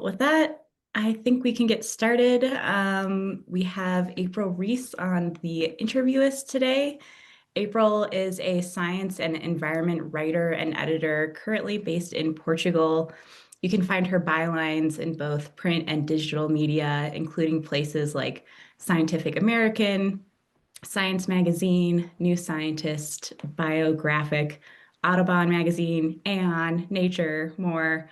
With that, I think we can get started. We have April Reese on the Interviewist today. April is a science and environment writer and editor currently based in Portugal. You can find her bylines in both print and digital media, including places like Scientific American, Science Magazine, New Scientist, bioGraphic, Audubon Magazine, Aeon, Nature, more.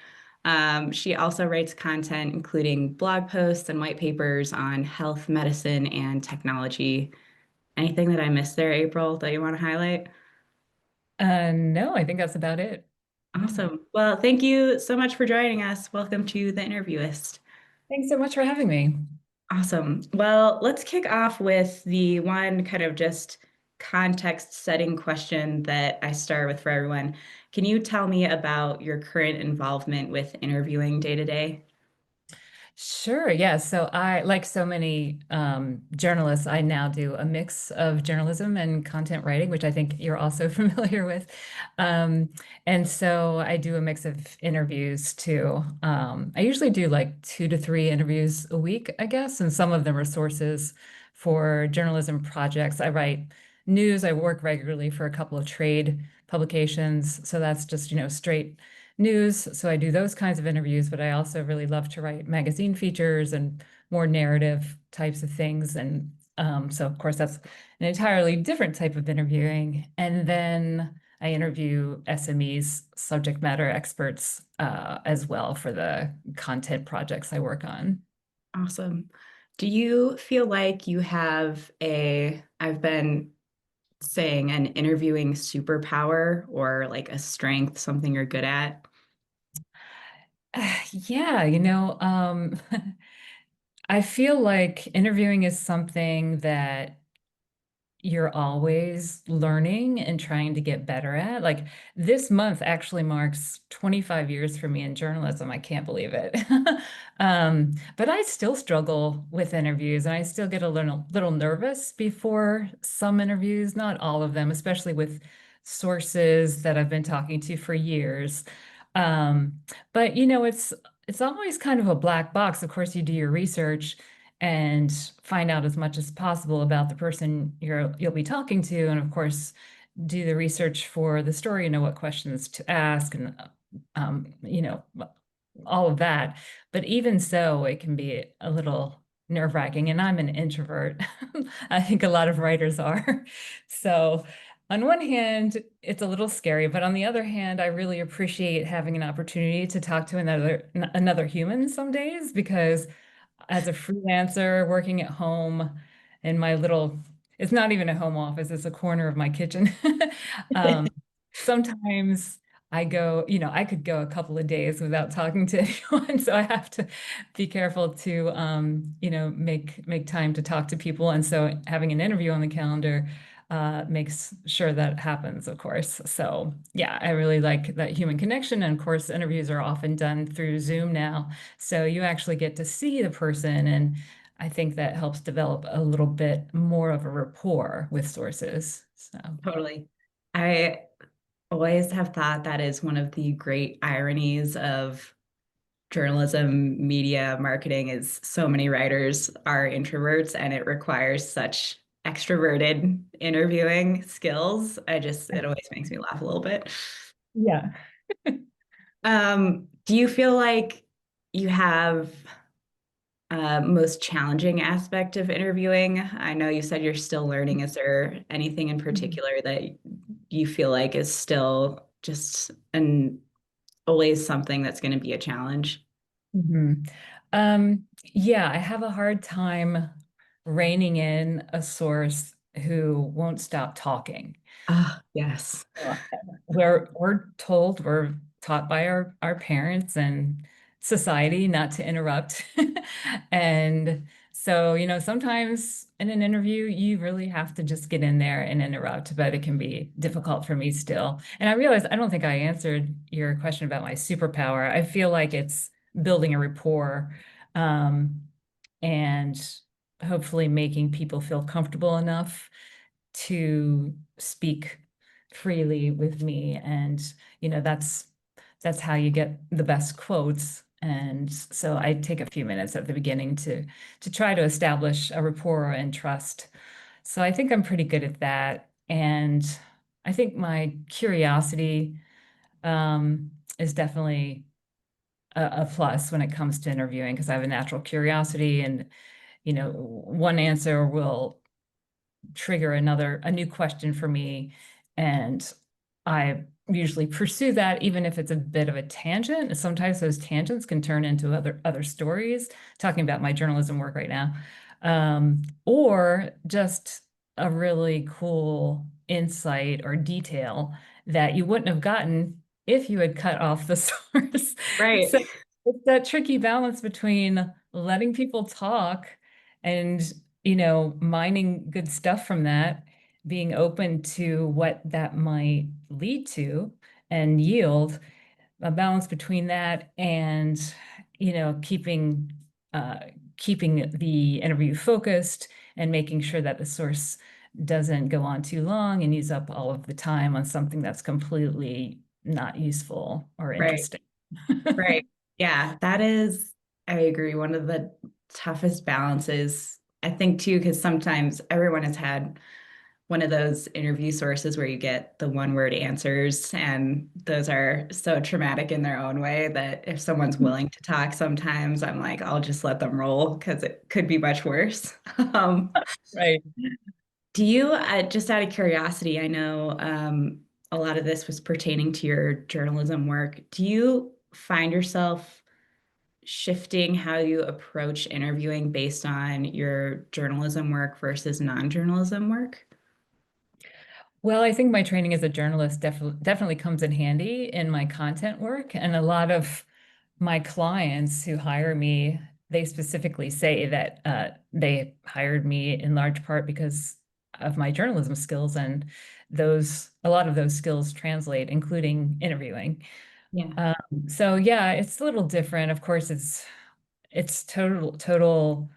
She also writes content including blog posts and white papers on health, medicine, and technology. Anything that I missed there, April, that you want to highlight? No, I think that's about it. Yeah. Awesome. Well, thank you so much for joining us. Welcome to the Interviewist. Thanks so much for having me. Awesome. Well, let's kick off with the one kind of just context setting question that I start with for everyone. Can you tell me about your current involvement with interviewing day to day? Sure. Yeah. So like so many journalists, I now do a mix of journalism and content writing, which I think you're also familiar with. Um, and so I do a mix of interviews too. I usually do like 2 to 3 interviews a week, I guess, and some of them are sources for journalism projects. I write news. I work regularly for a couple of trade publications. So that's just, straight news. So I do those kinds of interviews, but I also really love to write magazine features and more narrative types of things. And so, of course, that's an entirely different type of interviewing. And then I interview SMEs, subject matter experts, as well for the content projects I work on. Awesome. Do you feel like you have I've been saying an interviewing superpower or like a strength, something you're good at? Yeah, I feel like interviewing is something that you're always learning and trying to get better at. Like this month actually marks 25 years for me in journalism. I can't believe it. But I still struggle with interviews and I still get a little nervous before some interviews, not all of them, especially with sources that I've been talking to for years. Um, but it's always kind of a black box. Of course, you do your research and find out as much as possible about the person you'll be talking to, and of course, do the research for the story, what questions to ask, and um, you know, all of that. But even so, it can be a little nerve-wracking, and I'm an introvert. I think a lot of writers are. So, on one hand, it's a little scary, but on the other hand, I really appreciate having an opportunity to talk to another human some days because as a freelancer working at home in my little, it's not even a home office, it's a corner of my kitchen. um, Sometimes I could go a couple of days without talking to anyone. So I have to be careful to, make time to talk to people. And so having an interview on the calendar makes sure that happens, of course. So yeah, I really like that human connection. And of course, interviews are often done through Zoom now. So you actually get to see the person. And I think that helps develop a little bit more of a rapport with sources. So. Totally. I always have thought that is one of the great ironies of journalism, media, marketing is so many writers are introverts and it requires such extroverted interviewing skills. It always makes me laugh a little bit. Yeah. Do you feel like you have most challenging aspect of interviewing? I know you said you're still learning. Is there anything in particular that you feel like is still just an always something that's going to be a challenge? Mhm. Yeah, I have a hard time reining in a source who won't stop talking. Ah, yes. Uh, we're taught by our parents and society not to interrupt. And so, sometimes in an interview, you really have to just get in there and interrupt, but it can be difficult for me still. And I realize I don't think I answered your question about my superpower. I feel like it's building a rapport, um, and hopefully making people feel comfortable enough to speak freely with me. And, that's how you get the best quotes And so I take a few minutes at the beginning to try to establish a rapport and trust. So I think I'm pretty good at that. And I think my curiosity is definitely a plus when it comes to interviewing because I have a natural curiosity, and one answer will trigger a new question for me, and I usually pursue that even if it's a bit of a tangent. Sometimes those tangents can turn into other stories, talking about my journalism work right now, or just a really cool insight or detail that you wouldn't have gotten if you had cut off the source. Right. So it's that tricky balance between letting people talk and mining good stuff from that, being open to what that might lead to and yield, a balance between that and, keeping uh, keeping the interview focused and making sure that the source doesn't go on too long and use up all of the time on something that's completely not useful or Right. interesting. Right. Yeah, that is, I agree, one of the toughest balances, I think, too, because sometimes everyone has had one of those interview sources where you get the one word answers, and those are so traumatic in their own way that if someone's willing to talk, sometimes I'm like, I'll just let them roll because it could be much worse. Um, Right. do you, just out of curiosity, I know a lot of this was pertaining to your journalism work. Do you find yourself shifting how you approach interviewing based on your journalism work versus non-journalism work? Well, I think my training as a journalist definitely comes in handy in my content work. And a lot of my clients who hire me, they specifically say that they hired me in large part because of my journalism skills. And a lot of those skills translate, including interviewing. Yeah. Um, so yeah, it's a little different. Of course, it's total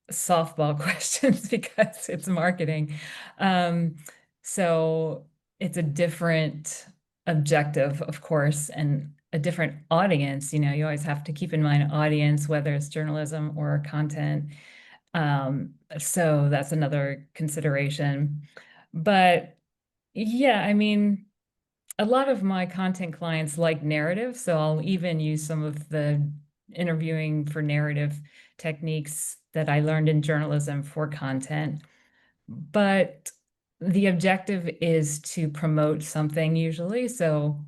softball questions because it's marketing. Um, so it's a different objective, of course, and a different audience. You always have to keep in mind audience, whether it's journalism or content. So that's another consideration. But yeah, I mean, a lot of my content clients like narrative, so I'll even use some of the interviewing for narrative techniques that I learned in journalism for content. But the objective is to promote something usually. So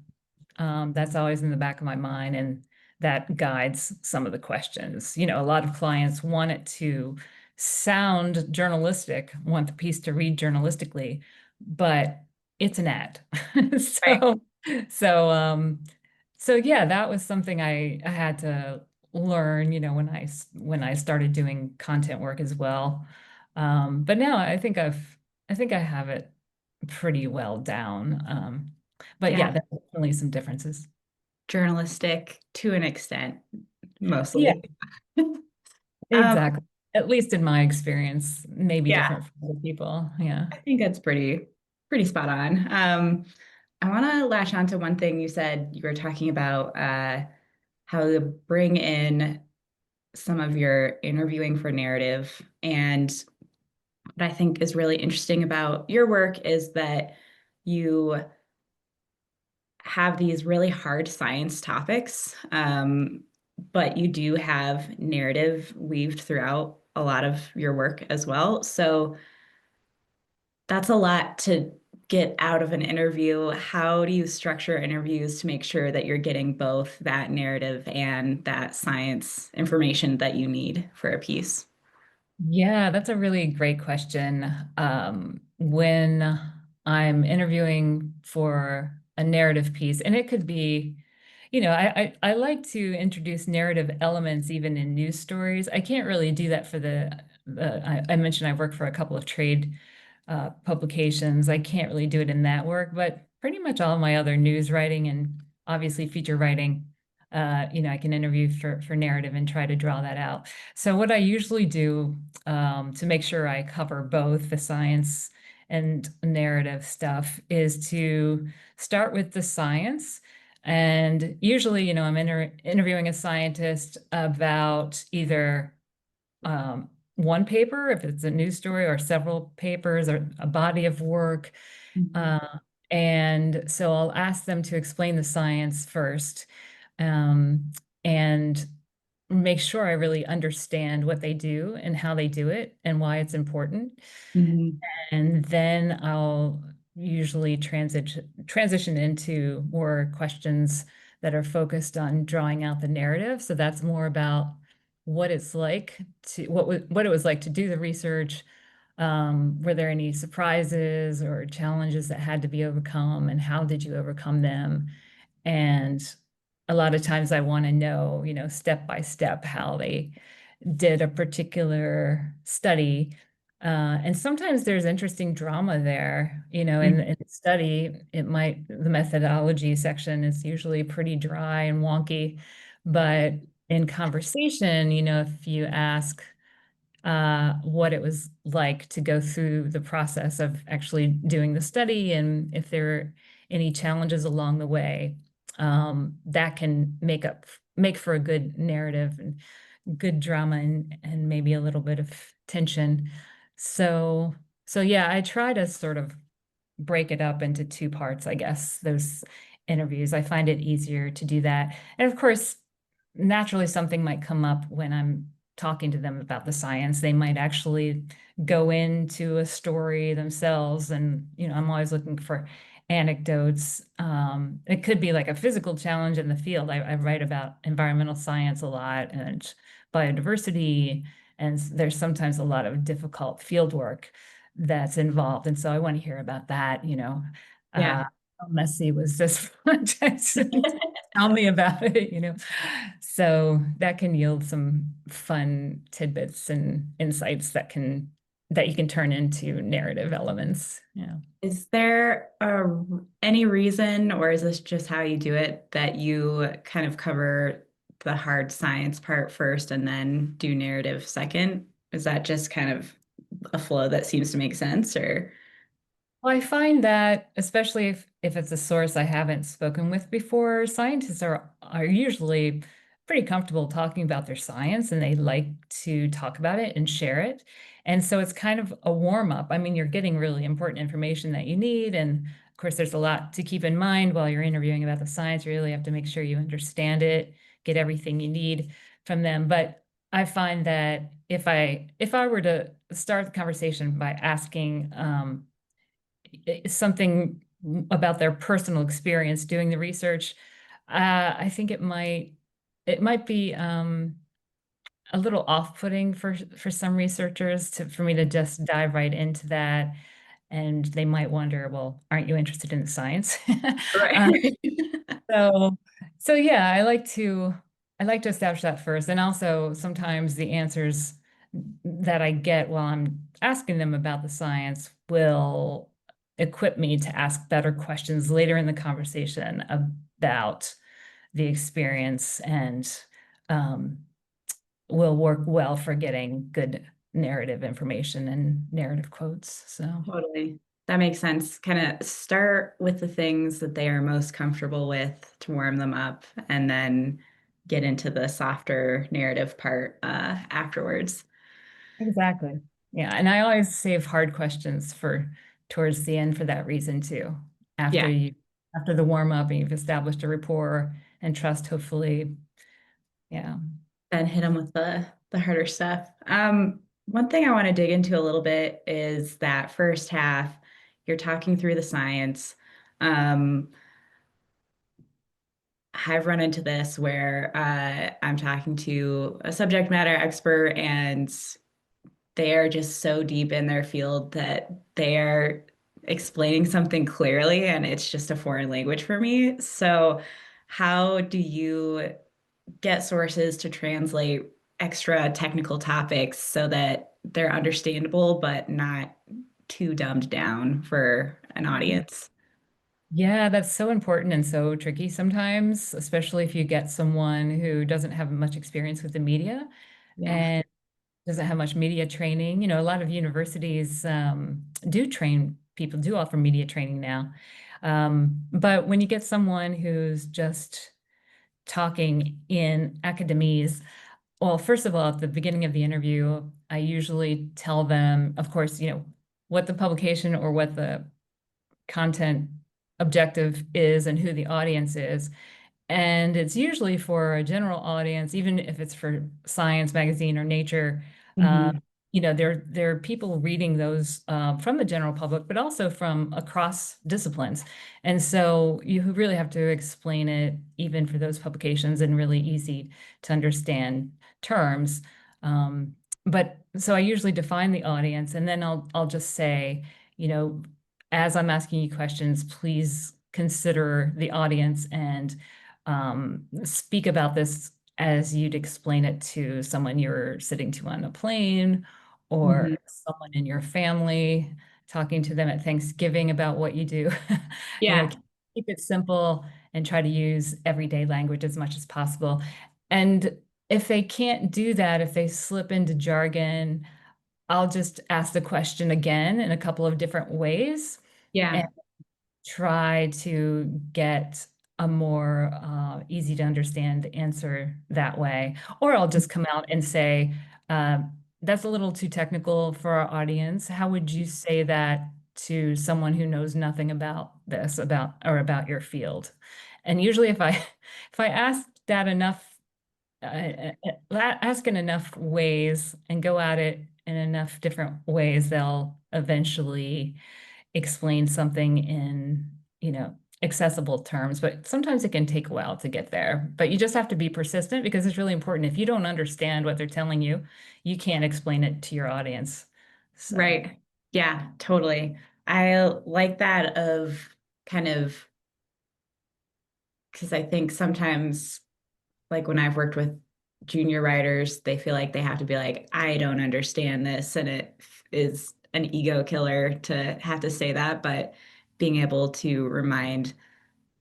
that's always in the back of my mind, and that guides some of the questions. A lot of clients want it to sound journalistic, want the piece to read journalistically, but it's an ad. Right. So, so, um, so yeah, that was something I had to learn, when I started doing content work as well. But now I think I have it pretty well down. But Yeah. yeah, there's definitely some differences. Journalistic to an extent, Yeah, mostly. Um, exactly. At least in my experience, maybe yeah, different for other people. Yeah. I think that's pretty spot on. I want to lash on to one thing you said. You were talking about how to bring in some of your interviewing for narrative. And what I think is really interesting about your work is that you have these really hard science topics, but you do have narrative weaved throughout a lot of your work as well. So that's a lot to get out of an interview. How do you structure interviews to make sure that you're getting both that narrative and that science information that you need for a piece? Yeah, that's a really great question. When I'm interviewing for a narrative piece, and it could be, I like to introduce narrative elements even in news stories. I can't really do that for I mentioned I work for a couple of trade publications. I can't really do it in that work, but pretty much all my other news writing and obviously feature writing, I can interview for narrative and try to draw that out. So what I usually do to make sure I cover both the science and narrative stuff is to start with the science. And usually, I'm interviewing a scientist about either one paper, if it's a news story, or several papers, or a body of work. Mhm. Uh, and so I'll ask them to explain the science first, um, and make sure I really understand what they do and how they do it and why it's important. Mhm. And then I'll usually transition into more questions that are focused on drawing out the narrative. So that's more about what it's like what it was like to do the research. Were there any surprises or challenges that had to be overcome, and how did you overcome them? And a lot of times I want to know, step by step how they did a particular study. And sometimes there's interesting drama there, in the study, the methodology section is usually pretty dry and wonky. But in conversation, if you ask what it was like to go through the process of actually doing the study and if there were any challenges along the way, that can make for a good narrative and good drama and maybe a little bit of tension. So so yeah, I try to sort of break it up into two parts, I guess, those interviews. I find it easier to do that. And of course, naturally, something might come up when I'm talking to them about the science. They might actually go into a story themselves. And, I'm always looking for anecdotes. It could be like a physical challenge in the field. I write about environmental science a lot and biodiversity. And there's sometimes a lot of difficult field work that's involved. And so I want to hear about that, Yeah. how messy was this project? Tell me about it, So that can yield some fun tidbits and insights that you can turn into narrative elements. Yeah. Is there any reason, or is this just how you do it, that you kind of cover the hard science part first and then do narrative second? Is that just kind of a flow that seems to make sense, or? Well, I find that, especially if it's a source I haven't spoken with before, scientists are usually pretty comfortable talking about their science and they like to talk about it and share it. And so it's kind of a warm up. I mean, you're getting really important information that you need. And of course, there's a lot to keep in mind while you're interviewing about the science. You really have to make sure you understand it, get everything you need from them. But I find that if I were to start the conversation by asking, something about their personal experience doing the research, I think it might be a little off-putting for some researchers for me to just dive right into that, and they might wonder, well, aren't you interested in the science? Right. Uh, so so yeah, I like to establish that first. And also sometimes the answers that I get while I'm asking them about the science will equip me to ask better questions later in the conversation about the experience and um, will work well for getting good narrative information and narrative quotes. So Totally. That makes sense. Kind of start with the things that they are most comfortable with to warm them up, and then get into the softer narrative part afterwards. exactly. Yeah, and I always save hard questions for towards the end for that reason too. Yeah, After the warm up and you've established a rapport and trust, hopefully. Yeah. then hit them with the harder stuff. One thing I want to dig into a little bit is that first half, you're talking through the science. Um, I've run into this where I'm talking to a subject matter expert and they are just so deep in their field that they are explaining something clearly and it's just a foreign language for me. So, how do you get sources to translate extra technical topics so that they're understandable but not too dumbed down for an audience? Yeah, that's so important and so tricky sometimes, especially if you get someone who doesn't have much experience with the media Yeah. and doesn't have much media training. A lot of universities do offer media training now. But when you get someone who's just talking in academies, well, first of all, at the beginning of the interview, I usually tell them, of course, what the publication or what the content objective is and who the audience is. And it's usually for a general audience, even if it's for Science magazine or Nature. Uh, Hmm. there are people reading those from the general public, but also from across disciplines. And so you really have to explain it, even for those publications, in really easy to understand terms. Um, but so I usually define the audience, and then I'll just say, you know, as I'm asking you questions, please consider the audience and speak about this as you'd explain it to someone you're sitting to on a plane or Hmm. someone in your family, talking to them at Thanksgiving about what you do. You know, Yeah. keep it simple and try to use everyday language as much as possible. And if they can't do that, if they slip into jargon, I'll just ask the question again in a couple of different ways Yeah. try to get a more easy to understand answer that way. Or I'll just come out and say, uh, that's a little too technical for our audience. How would you say that to someone who knows nothing about this, about your field? And usually if I if I ask that enough, ask in enough ways and go at it in enough different ways, they'll eventually explain something in, accessible terms, but sometimes it can take a while to get there. But you just have to be persistent because it's really important. If you don't understand what they're telling you, you can't explain it to your audience. So, Right. Yeah, totally. I like that of kind of because I think sometimes, like when I've worked with junior writers, they feel like they have to be like, I don't understand this. And it is an ego killer to have to say that. But being able to remind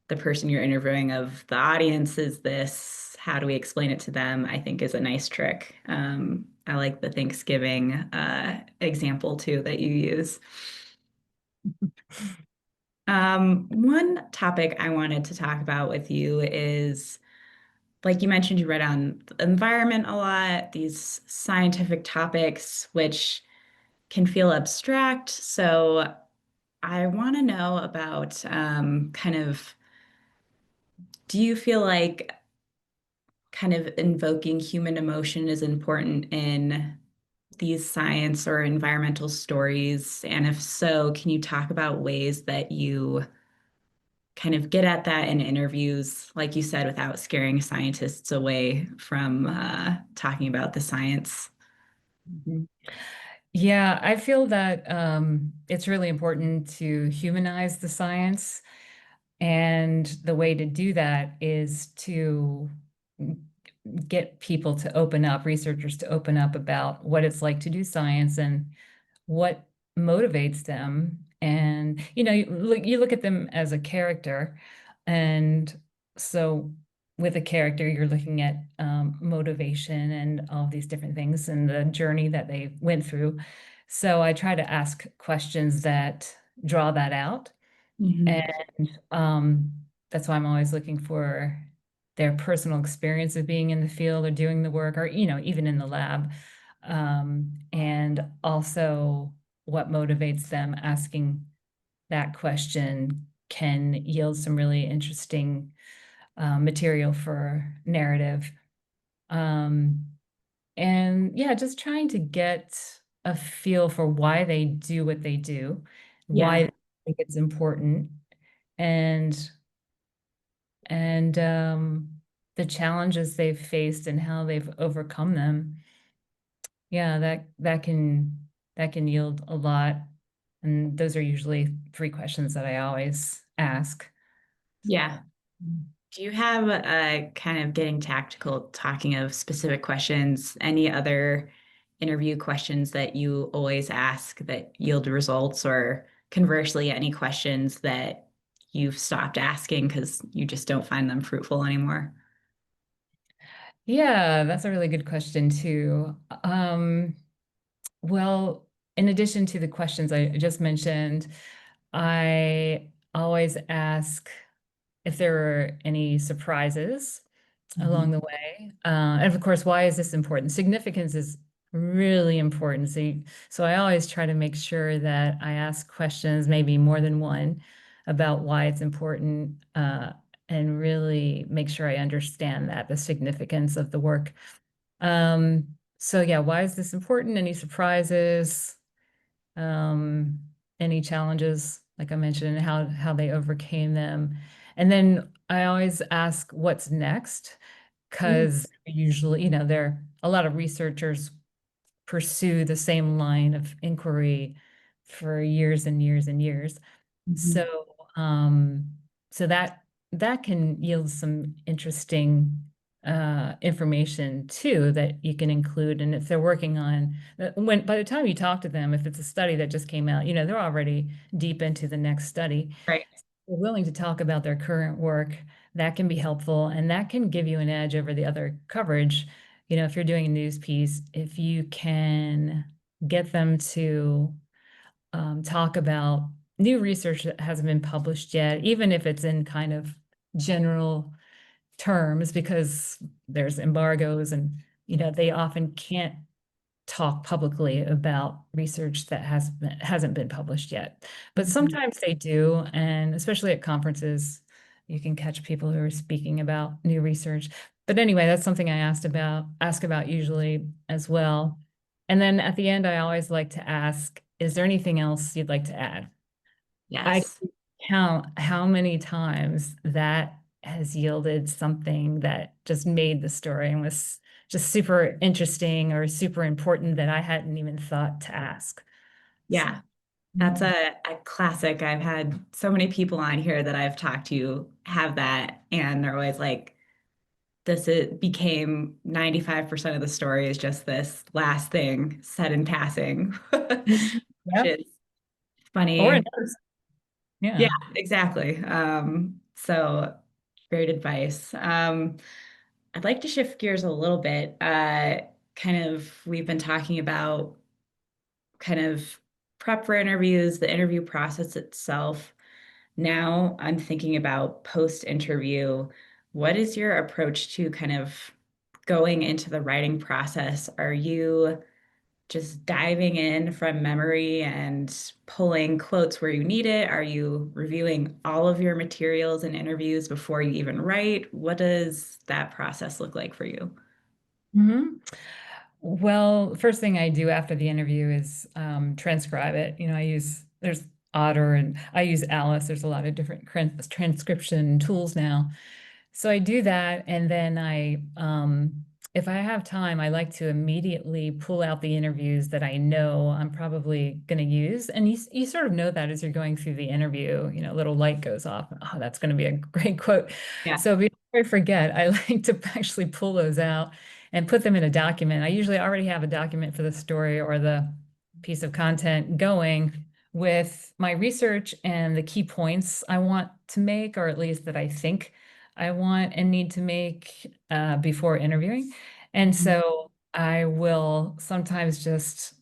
the person you're interviewing of the audience is this, how do we explain it to them? I think is a nice trick. I like the Thanksgiving example too that you use. One topic I wanted to talk about with you is, like you mentioned, you read on the environment a lot, these scientific topics, which can feel abstract. So I want to know about kind of, do you feel like kind of invoking human emotion is important in these science or environmental stories? And if so, can you talk about ways that you kind of get at that in interviews, like you said, without scaring scientists away from talking about the science? mhm. Yeah, I feel that it's really important to humanize the science. And the way to do that is to get people to open up, researchers to open up about what it's like to do science and what motivates them. And you look at them as a character, and so with a character, you're looking at motivation and all these different things and the journey that they went through. So I try to ask questions that draw that out, and Mhm. um, that's why I'm always looking for their personal experience of being in the field or doing the work, or even in the lab, and also what motivates them. Asking that question can yield some really interesting material for narrative. Um, and yeah, just trying to get a feel for why they do what they do, why Yeah, they think it's important, and and the challenges they've faced and how they've overcome them. Yeah, that can yield a lot. And those are usually three questions that I always ask. yeah. Do you have a kind of getting tactical, talking of specific questions, any other interview questions that you always ask that yield results, or conversely, any questions that you've stopped asking because you just don't find them fruitful anymore? Yeah, that's a really good question too. Well, in addition to the questions I just mentioned, I always ask if there are any surprises along Mhm. the way. And of course, why is this important? Significance is really important. So I always try to make sure that I ask questions, maybe more than one, about why it's important, and really make sure I understand that the significance of the work. So yeah, why is this important? Any surprises? Um, any challenges, like I mentioned, and how they overcame them. And then I always ask what's next, Mm, because usually, there are a lot of researchers pursue the same line of inquiry for years and years and years. mhm. So, um, so that can yield some interesting information too that you can include. And if they're working on when by the time you talk to them, if it's a study that just came out, they're already deep into the next study. Right. They're willing to talk about their current work. That can be helpful, and that can give you an edge over the other coverage. If you're doing a news piece, if you can get them to talk about new research that hasn't been published yet, even if it's in kind of general terms, because there's embargoes and they often can't talk publicly about research that hasn't been published yet. But Mhm. sometimes they do, and especially at conferences, you can catch people who are speaking about new research. But anyway, that's something I ask about usually as well. And then at the end, I always like to ask, is there anything else you'd like to add? I Yes. count how many times that has yielded something that just made the story and was just super interesting or super important that I hadn't even thought to ask. So, Yeah. That's mhm. a classic. I've had so many people on here that I've talked to have that, and they're always like, this it became 95% of the story is just this last thing said in passing, Mhm. which Yep. is Or funny. another, Yeah, yeah. exactly. So great advice. I'd like to shift gears a little bit. We've been talking about kind of prep for interviews, the interview process itself. Now I'm thinking about post-interview. What is your approach to kind of going into the writing process? Are you just diving in from memory and pulling quotes where you need it? Are you reviewing all of your materials and interviews before you even write? What does that process look like for you? Mhm. Well, first thing I do after the interview is transcribe it. There's Otter and I use Alice. There's a lot of different transcription tools now. So I do that, and then if I have time, I like to immediately pull out the interviews that I know I'm probably going to use. And you sort of know that as you're going through the interview, a little light goes off. Oh, that's going to be a great quote. Yeah. So before I forget, I like to actually pull those out and put them in a document. I usually already have a document for the story or the piece of content going with my research and the key points I want to make, or at least that I think I want and need to make before interviewing. And Mhm. so I will sometimes just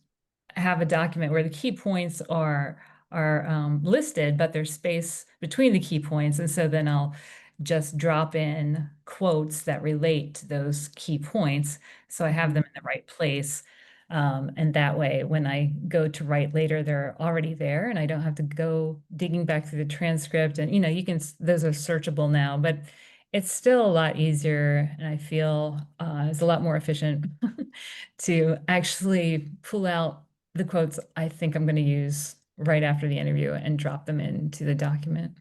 have a document where the key points are listed, but there's space between the key points. And so then I'll just drop in quotes that relate to those key points. So I have them in the right place. And that way, when I go to write later, they're already there and I don't have to go digging back through the transcript. And, those are searchable now, but it's still a lot easier. And I feel it's a lot more efficient to actually pull out the quotes I think I'm going to use right after the interview and drop them into the document.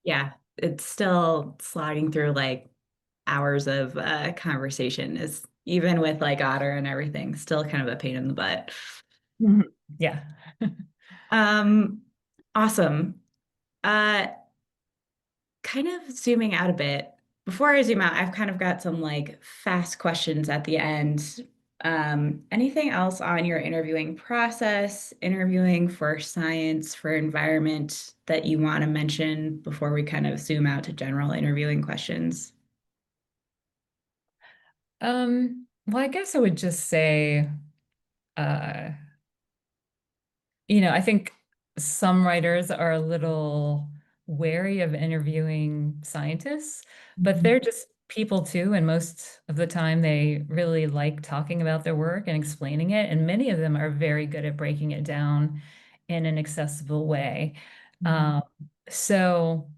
Yeah, it's still sliding through like hours of conversation is even with like Otter and everything, still kind of a pain in the butt. Mhm. Yeah. Um, awesome. Uh, Kind of zooming out a bit. Before I zoom out, I've kind of got some like fast questions at the end. Anything else on your interviewing process, interviewing for science, for environment that you want to mention before we kind of zoom out to general interviewing questions? Well, I guess I would just say, uh, I think some writers are a little wary of interviewing scientists, but Mhm. they're just people too. And most of the time, they really like talking about their work and explaining it. And many of them are very good at breaking it down in an accessible way. Mhm. Um, so,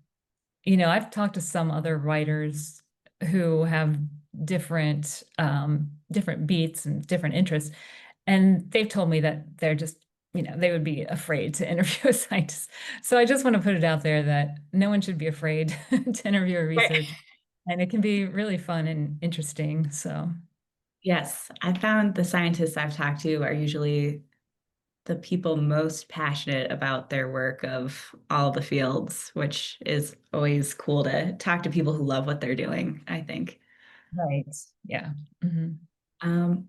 I've talked to some other writers who have different beats and different interests, and they've told me that they're just, they would be afraid to interview a scientist. So I just want to put it out there that no one should be afraid to interview a Right. research, and it can be really fun and interesting. So, Yes, I found the scientists I've talked to are usually the people most passionate about their work of all the fields, which is always cool to talk to people who love what they're doing, I think. right. Yeah. Mhm.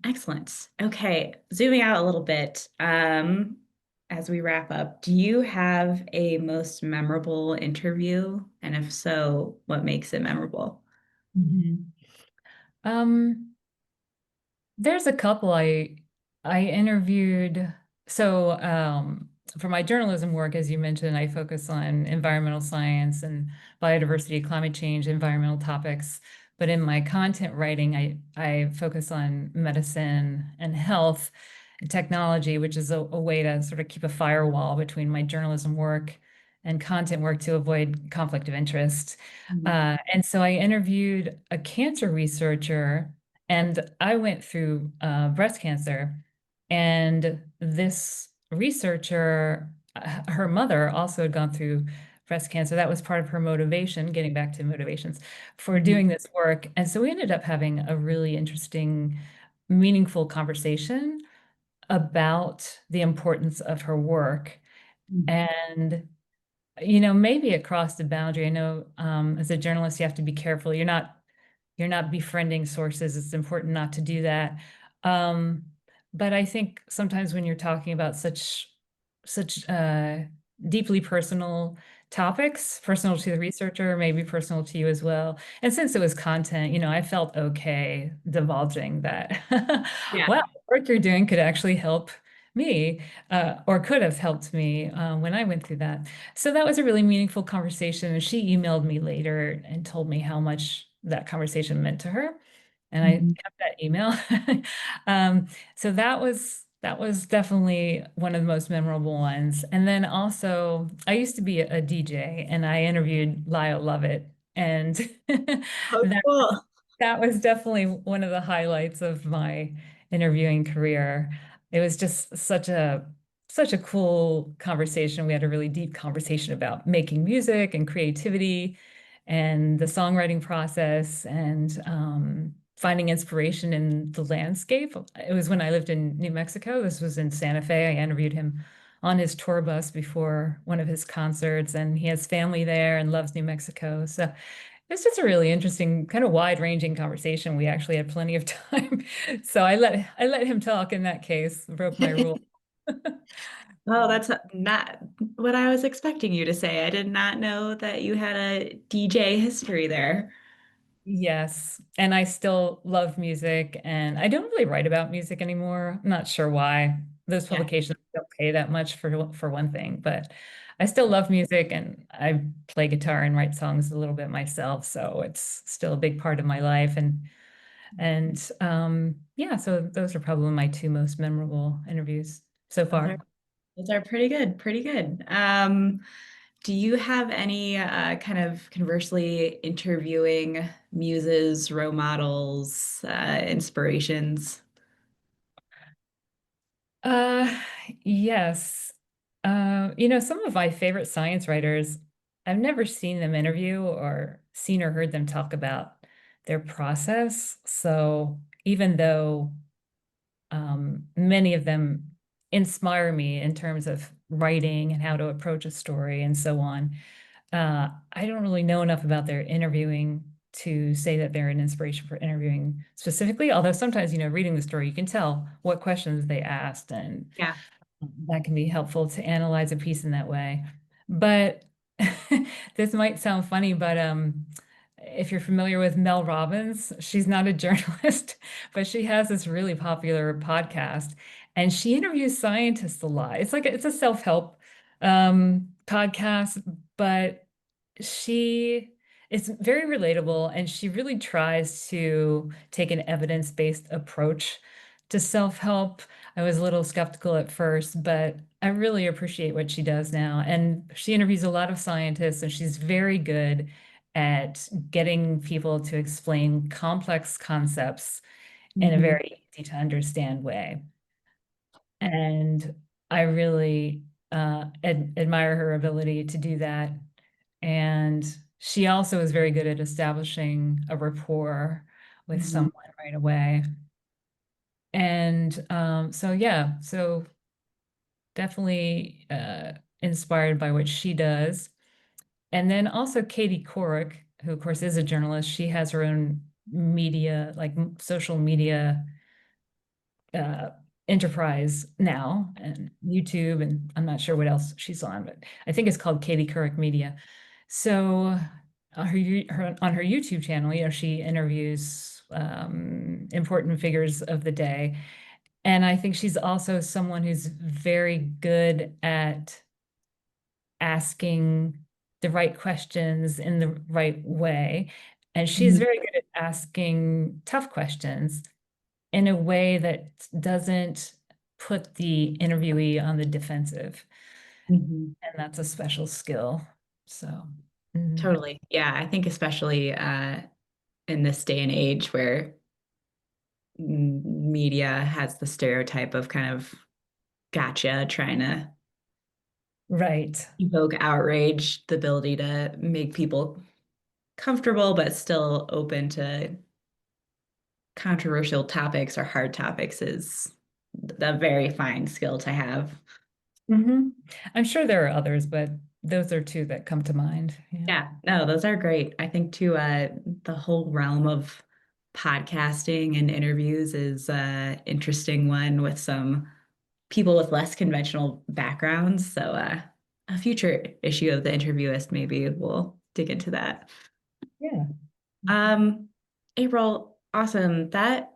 Excellent. Okay, zooming out a little bit, as we wrap up, do you have a most memorable interview? And if so, what makes it memorable? Mhm. Um, There's a couple I interviewed. So for my journalism work, as you mentioned, I focus on environmental science and biodiversity, climate change, environmental topics. But in my content writing, I focus on medicine and health and technology, which is a way to sort of keep a firewall between my journalism work and content work to avoid conflict of interest. Mhm. And so I interviewed a cancer researcher, and I went through breast cancer, and this researcher, her mother also had gone through breast cancer. That was part of her motivation, getting back to motivations for Mhm. doing this work. And so we ended up having a really interesting, meaningful conversation about the importance of her work. And maybe it crossed a boundary. I know as a journalist, you have to be careful. You're not befriending sources. It's important not to do that. Um, but I think sometimes when you're talking about such deeply personal topics, personal to the researcher, maybe personal to you as well. And since it was content, I felt okay divulging that. Yeah. Well, the work you're doing could actually help me, or could have helped me when I went through that. So that was a really meaningful conversation. And she emailed me later and told me how much that conversation meant to her. And I Mhm. kept that email. Um, so that was definitely one of the most memorable ones. And then also, I used to be a DJ, and I interviewed Lyle Lovett, and Oh, cool. that was definitely one of the highlights of my interviewing career. It was just such a cool conversation. We had a really deep conversation about making music and creativity and the songwriting process, and finding inspiration in the landscape. It was when I lived in New Mexico. This was in Santa Fe. I interviewed him on his tour bus before one of his concerts, and he has family there and loves New Mexico. So it's just a really interesting, kind of wide-ranging conversation. We actually had plenty of time. So I let him talk in that case, broke my rule. Oh, that's not what I was expecting you to say. I did not know that you had a DJ history there. Yes, and I still love music, and I don't really write about music anymore. I'm not sure why. Those Yeah. publications don't pay that much for one thing, but I still love music, and I play guitar and write songs a little bit myself, so it's still a big part of my life. And yeah, so those are probably my two most memorable interviews so Those are far. those are pretty good, pretty good. Do you have any kind of conversely interviewing muses, role models, inspirations? Uh, yes. Some of my favorite science writers, I've never seen them interview or seen or heard them talk about their process. So even though many of them inspire me in terms of writing and how to approach a story and so on, I don't really know enough about their interviewing to say that they're an inspiration for interviewing specifically. Although sometimes, reading the story, you can tell what questions they asked, and Yeah. that can be helpful to analyze a piece in that way. But this might sound funny, but if you're familiar with Mel Robbins, she's not a journalist, but she has this really popular podcast, and she interviews scientists a lot. It's a self-help podcast, but she is very relatable and she really tries to take an evidence-based approach to self-help. I was a little skeptical at first, but I really appreciate what she does now. And she interviews a lot of scientists, and she's very good at getting people to explain complex concepts in a Mhm. very easy to understand way. And I really admire her ability to do that. And she also is very good at establishing a rapport with Mhm. someone right away. And so, yeah, so definitely inspired by what she does. And then also Katie Couric, who, of course, is a journalist. She has her own media, like social media uh, enterprise now and YouTube, and I'm not sure what else she's on, but I think it's called Katie Couric Media. So on her YouTube channel, she interviews important figures of the day. And I think she's also someone who's very good at asking the right questions in the right way. And she's Mhm. very good at asking tough questions in a way that doesn't put the interviewee on the defensive. Mhm. And that's a special skill. So, mhm. Totally. Yeah, I think especially in this day and age where media has the stereotype of kind of gotcha, trying to Right. evoke outrage, the ability to make people comfortable but still open to controversial topics or hard topics is a very fine skill to have. Hmm. I'm sure there are others, but those are two that come to mind. Yeah. Yeah, no, those are great. I think too, the whole realm of podcasting and interviews is an interesting one with some people with less conventional backgrounds. So, a future issue of the Interviewist, maybe we'll dig into that. Yeah. Um, April, awesome. That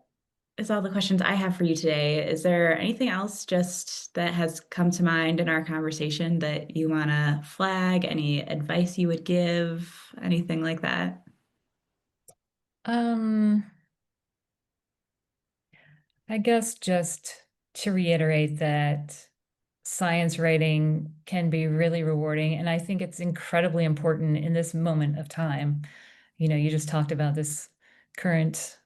is all the questions I have for you today. Is there anything else just that has come to mind in our conversation that you want to flag? Any advice you would give? Anything like that? Um, I guess just to reiterate that science writing can be really rewarding. And I think it's incredibly important in this moment of time. You just talked about this current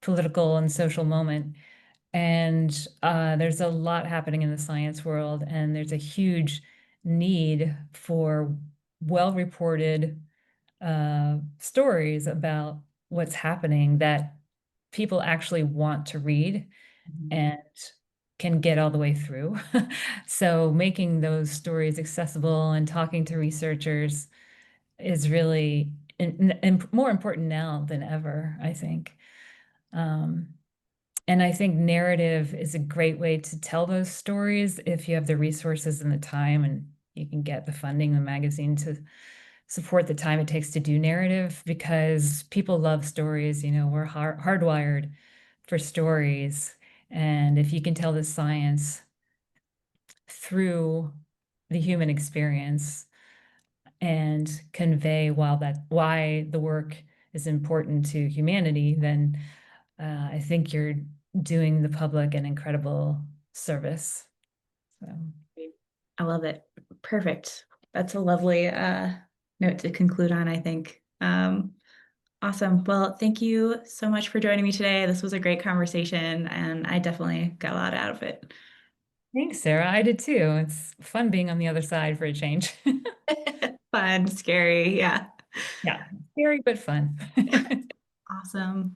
political and social moment. And there's a lot happening in the science world, and there's a huge need for well-reported stories about what's happening that people actually want to read Mhm. and can get all the way through. So making those stories accessible and talking to researchers is really more important now than ever, I think. Um, and I think narrative is a great way to tell those stories if you have the resources and the time, and you can get the funding, the magazine to support the time it takes to do narrative, because people love stories. We're hardwired for stories. And if you can tell the science through the human experience and convey why the work is important to humanity, then I think you're doing the public an incredible service. So I love it. Perfect. That's a lovely note to conclude on, I think. Awesome. Well, thank you so much for joining me today. This was a great conversation, and I definitely got a lot out of it. thanks, Sarah. I did too. It's fun being on the other side for a change. Fun, scary. Yeah. Yeah, scary but fun. Awesome.